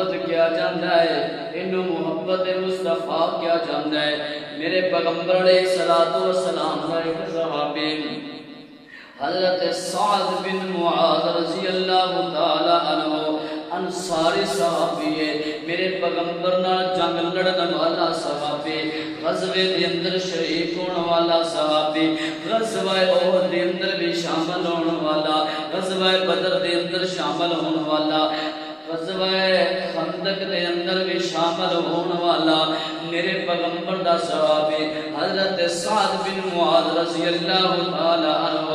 محبت کیا جاندہ ہے، انہوں محبت مصطفیٰ کیا جاندہ ہے۔ میرے پیغمبر علیہ السلام کا ایک صحابی حضرت سعد بن معاذ رضی اللہ تعالی عنہ انصاری صحابی ہے، میرے پیغمبر نال جنگ لڑن والا صحابی، غزوے دے اندر شریک ہونے والا صحابی، غزوہ احد دے اندر بھی شامل ہونے والا، غزوہ بدر دے اندر شامل ہونے والا، غزوہ خندق دے اندر بھی شامل ہونے والا میرے پیغمبر دا صحابی حضرت سعد بن معاذ رضی اللہ تعالی عنہ۔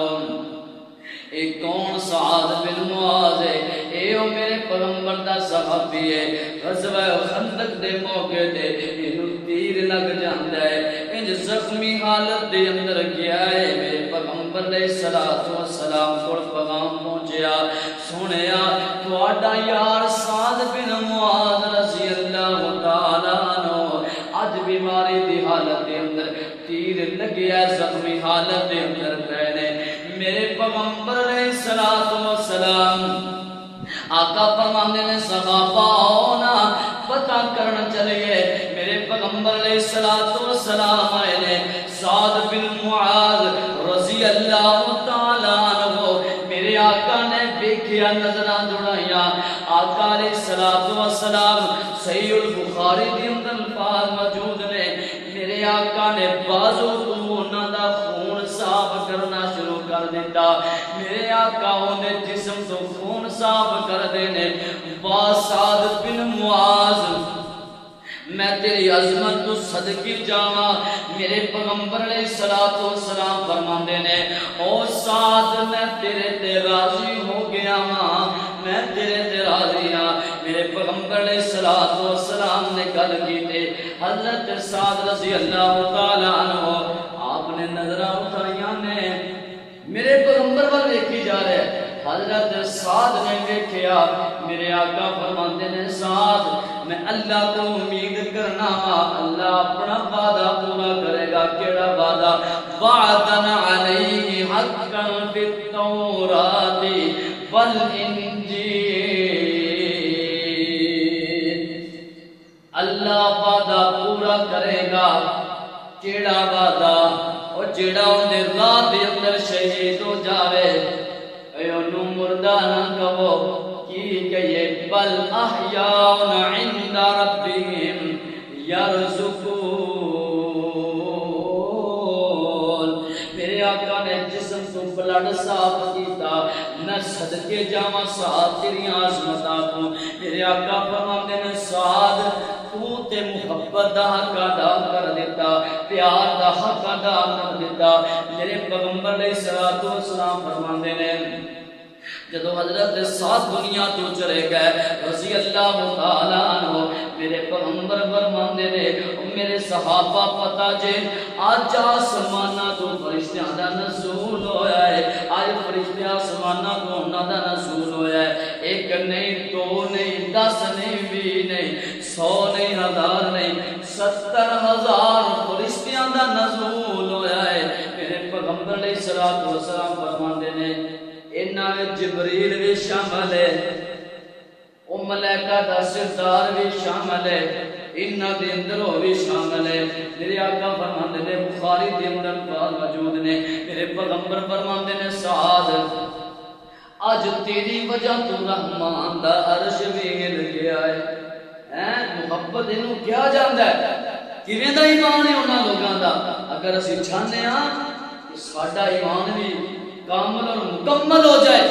ایک کون سعد بن معاذ ہے؟ ایو میرے پیغمبر دا صحابی ہے، غزوہ خندق دے موقع تے اینو تیر لگ جاندا ہے، انج زخمی حالت دے اندر گیا ہے، میرے پیغمبر علیہ السلام کو پیغام پہنچیا، سنیا تہاڈا یار سعد بن معاذ رضی اللہ تعالی عنہ اج بیماری دی حالت دے اندر تیر لگیا، زخمی حالت دے اندر پے نے۔ میرے پیغمبر علیہ السلام آقا فرماندے نے صحابہ ہونا پتہ کرنا چلیے، میرے پیغمبر علیہ السلام آئے نے، سعد بن معاذ رضی اللہ تعالی عنہ میرے آقا نے دیکھیا، نظرہ جڑایا، آقا علیہ السلام صحیح البخاری دی اندر الفاظ موجود نے، میرے آقا نے بازو تو انہاں دا خون صاف کرنا شروع کر دیتا، میرے آقا نے جسم تو خون صاف کر دینے، با سعد بن معاذ میں تیری عظمت تو صدقی جاواں، میرے پیغمبر علیہ السلام فرماندے نے، او سعد میں تیرے تے راضی ہو گیا ہاں، میں تیرے تے راضی ہاں۔ میرے پیغمبر علیہ السلام نے گل کیتے، حضرت سعد رضی اللہ تعالی عنہ آپ نے نظرہ اٹھائیاں نے، میرے پیغمبر پر دیکھی جا رہے ہیں، حضرت سعد نے دیکھیا، میرے آقا فرماندے نے سعد میں اللہ کو امید کرنا وا، اللہ اپنا وعدہ پورا کرے گا، کیڑا وعدہ؟ وعدن علیہ حقا فی التوراۃ والانجیل، اللہ وعدہ پورا کرے گا، کیڑا وعدہ؟ اور جیڑا اندے راہ دے اندر شہید ہو جاوے، اینو مردہ نہ کہو، کی کہیے بل احیاء عند ربهم یرزقون۔ میرے آقا نے جسم تو بلڈ صاف کیتا، میں صدقے جاواں سعد تیری عظمتاں کو، میرے آقا فرماندے نے سعد تو تے محبت دا حق ادا کر دیتا، پیار دا حق ادا کر دیتا۔ میرے پیغمبر علیہ السلام فرماندے نے جدو حضرت سعد دنیا تو چلے گئے رضی اللہ تعالی عنہ، میرے پیغمبر فرماندے نے، میرے صحابہ پتہ جے آج آسمانہ تو فرشتیاں دا نزول ہویا ہے، آج فرشتے آسمانہ تو انہاں دا نزول ہویا ہے، ایک نہیں، دو نہیں، 10 نہیں، 20 نہیں، 100 نہیں، 1000 نہیں، 70,000 فرشتیاں دا نزول ہویا ہے۔ میرے پیغمبر علیہ السلام فرماندے نے انہاں وچ جبریل بھی شامل ہے، او ملائکہ دا سردار بھی شامل ہے، انہاں دے اندر وہ بھی شامل ہے۔ میرے آقا فرماندے نے، بخاری دے اندر الفاظ موجود نے، میرے پیغمبر فرماندے نے سعد اج تیری وجہ تو رحمان دا عرش بھی ہل گیا ہے۔ محبت انہوں کیا جاندا ہے، کیویں دا ایمان ہے انہاں لوگاں دا؟ اگر اسی چاہنے ہاں کہ ساڈا ایمان بھی کامل اور مکمل ہو جائے،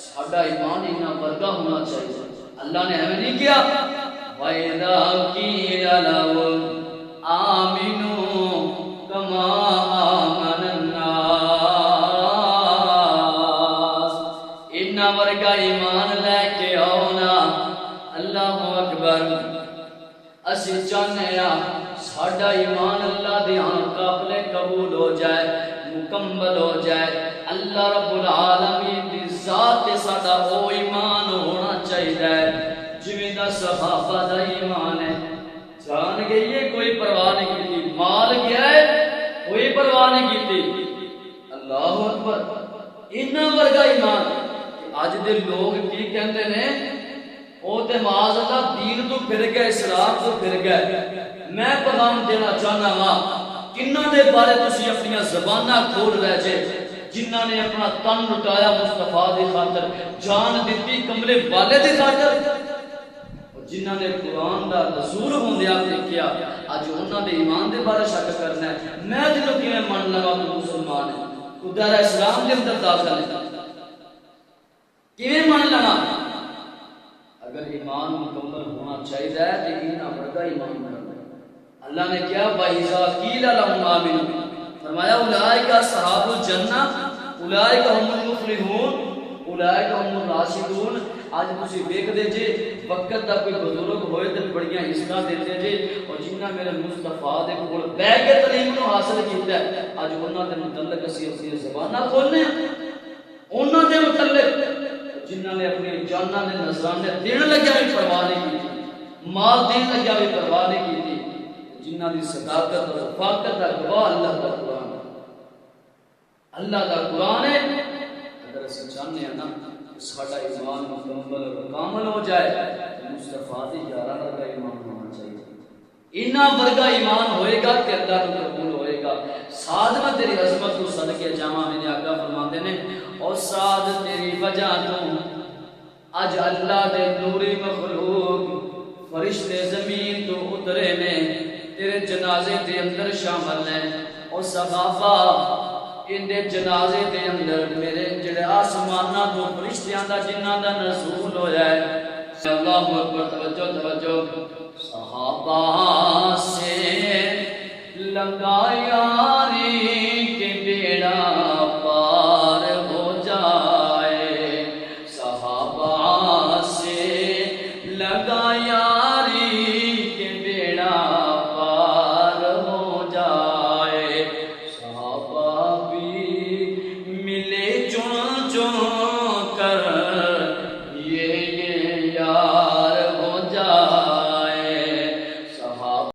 ساڈا ایمان اتنا برگا ہونا چاہیے۔ اللہ نے ہمیں نہیں کیا وَإِذَا قِيلَ لَهُمْ آمِنُوا كَمَا آمَنَ النَّاسُ، اتنا برگا ایمان لے کے آؤنا۔ اللہ اکبر، اسی چاہنے ساڈا ایمان اللہ دے ہاں قابل قبول ہو جائے، مکمل ہو جائے۔ اللہ رب العالمین دی ذات تے ساڈا او ایمان ہونا چاہیے جویں دا صحابہ دا ایمان ہے۔ جان گئی ہے، کوئی پرواہ نہیں کی، مال گیا ہے کوئی پرواہ نہیں کی۔ اللہ اکبر، اتنا ورگا ایمان۔ اج دے لوگ کی کہندے نے، او تے تے معاذ اللہ دین تو پھر گئے، اسلام تو پھر گئے۔ میں پیغام دینا چاہنا ہاں کنہاں دے بارے تسی اپنی زباناں کھول رہے جے، جنہاں نے اپنا تن لٹایا مصطفیٰ دی خاطر، جان دیتی کملے والے دی خاطر، جنہاں نے قرآن دا رسول ہوندیا دیکھیا، اج انہاں دے ایمان دے بارے شک کرنا ہے۔ میں جنوں کیویں من لگا تو مسلمان ہے، تو دائرہ اسلام دے اندر داخل ہے، کیویں من لگا؟ اگر ایمان مکمل ہونا چاہیے تو انہاں بڑا ایمان ہونا۔ اللہ نے کیا وَإِذَا قِيلَ لَهُمْ آمِنُوا، فرمایا اولئک اصحاب الجنہ اولئک هم المفلحون اولئک هم الراشدون۔ آج تسی دیکھ دے جے وقت دا کوئی بزرگ ہوئے تے بڑیاں عزتاں دیتے جے، اور جنہاں میرے مصطفیٰ دے کول بیٹھ کے تعلیم نو حاصل کیتا ہے، اج انہاں دے متعلق اسی اپنی زباناں کھولنے ہیں، انہاں دے متعلق جنہاں نے اپنی جاناں دے نذرانے دین لگیا بھی پرواہ نہیں کی، مال دین لگیا بھی پرواہ نہیں کی، جنہاں دی صداقت اور رفاقت دا گواہ اللہ دا قرآن ہے، اللہ دا قرآن ہے۔ اگر اسے چاہنے ہیں نا ساڈا ایمان مکمل اور کامل ہو جائے تو مصطفیٰ دی یارہ ورگا ایمان ہونا چاہیے، انہاں ورگا ایمان ہوئے گا کہ اللہ کو قبول ہوئے گا۔ سعد میں تیری عظمت کو صدقے جاواں، میرے آقا فرماتے ہیں اور سعد تیری وجہ تو اج اللہ دے نوری مخلوق فرشتے زمین تو اترے نے، تیرے جنازے دے اندر شامل ہیں، اور صحابہ ان دے جنازے دے اندر میرے جڑے آسماناں تو فرشتیاں دا جنہاں دا نزول ہویا ہے۔ اللہ اکبر، توجہ توجہ۔ صحابہ سے لگایا